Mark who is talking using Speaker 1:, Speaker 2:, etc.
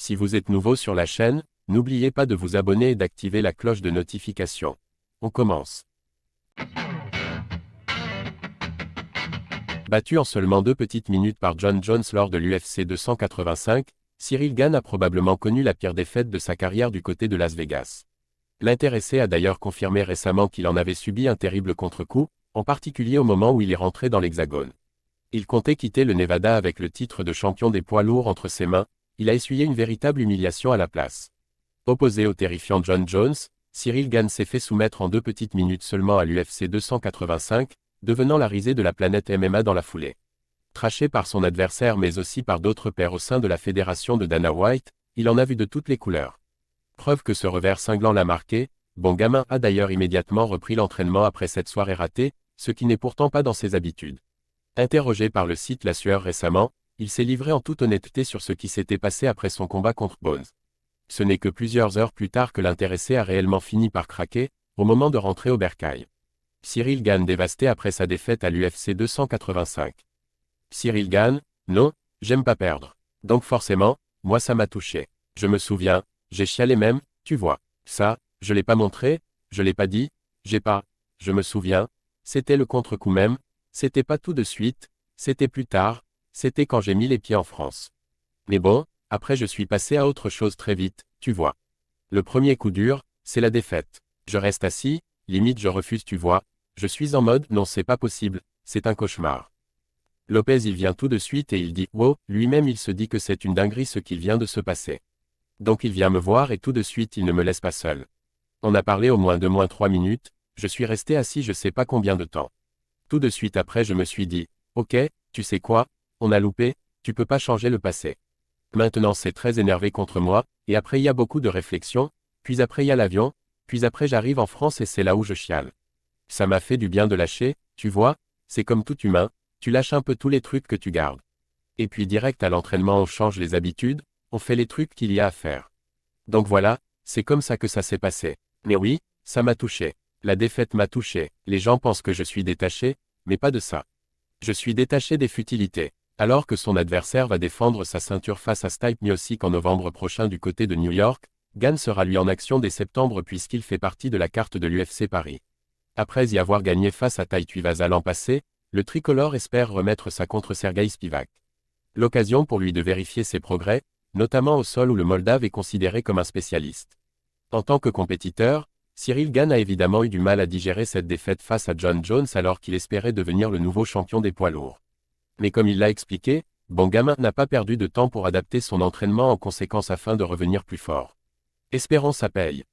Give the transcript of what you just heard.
Speaker 1: Si vous êtes nouveau sur la chaîne, n'oubliez pas de vous abonner et d'activer la cloche de notification. On commence. Battu en seulement 2 petites minutes par Jon Jones lors de l'UFC 285, Ciryl Gane a probablement connu la pire défaite de sa carrière du côté de Las Vegas. L'intéressé a d'ailleurs confirmé récemment qu'il en avait subi un terrible contre-coup, en particulier au moment où il est rentré dans l'Hexagone. Il comptait quitter le Nevada avec le titre de champion des poids lourds entre ses mains, il a essuyé une véritable humiliation à la place. Opposé au terrifiant Jon Jones, Ciryl Gane s'est fait soumettre en 2 petites minutes seulement à l'UFC 285, devenant la risée de la planète MMA dans la foulée. Traché par son adversaire mais aussi par d'autres pairs au sein de la fédération de Dana White, il en a vu de toutes les couleurs. Preuve que ce revers cinglant l'a marqué, Bon Gamin a d'ailleurs immédiatement repris l'entraînement après cette soirée ratée, ce qui n'est pourtant pas dans ses habitudes. Interrogé par le site La Sueur récemment, il s'est livré en toute honnêteté sur ce qui s'était passé après son combat contre Bones. Ce n'est que plusieurs heures plus tard que l'intéressé a réellement fini par craquer, au moment de rentrer au bercail. Ciryl Gane dévasté après sa défaite à l'UFC 285. Ciryl Gane, non, j'aime pas perdre. Donc forcément, moi ça m'a touché. Je me souviens, j'ai chialé même, tu vois. Ça, je l'ai pas montré, je l'ai pas dit, je me souviens, c'était le contre-coup même, c'était pas tout de suite, c'était plus tard, c'était quand j'ai mis les pieds en France. Mais bon, après je suis passé à autre chose très vite, tu vois. Le premier coup dur, c'est la défaite. Je reste assis, limite je refuse tu vois, je suis en mode non c'est pas possible, c'est un cauchemar. Lopez il vient tout de suite et il dit wow, lui-même il se dit que c'est une dinguerie ce qu'il vient de se passer. Donc il vient me voir et tout de suite il ne me laisse pas seul. On a parlé au moins 3 minutes, je suis resté assis je sais pas combien de temps. Tout de suite après je me suis dit, ok, tu sais quoi, on a loupé, tu peux pas changer le passé. Maintenant c'est très énervé contre moi, et après il y a beaucoup de réflexions, puis après il y a l'avion, puis après j'arrive en France et c'est là où je chiale. Ça m'a fait du bien de lâcher, tu vois, c'est comme tout humain, tu lâches un peu tous les trucs que tu gardes. Et puis direct à l'entraînement on change les habitudes, on fait les trucs qu'il y a à faire. Donc voilà, c'est comme ça que ça s'est passé. Mais oui, ça m'a touché. La défaite m'a touché, les gens pensent que je suis détaché, mais pas de ça. Je suis détaché des futilités. Alors que son adversaire va défendre sa ceinture face à Stipe Miocic en novembre prochain du côté de New York, Gane sera lui en action dès septembre puisqu'il fait partie de la carte de l'UFC Paris. Après y avoir gagné face à Tai Tuivasa l'an passé, le tricolore espère remettre ça contre Sergueï Spivak. L'occasion pour lui de vérifier ses progrès, notamment au sol où le Moldave est considéré comme un spécialiste. En tant que compétiteur, Ciryl Gane a évidemment eu du mal à digérer cette défaite face à Jon Jones alors qu'il espérait devenir le nouveau champion des poids lourds. Mais comme il l'a expliqué, Bon Gamin n'a pas perdu de temps pour adapter son entraînement en conséquence afin de revenir plus fort. Espérons ça paye.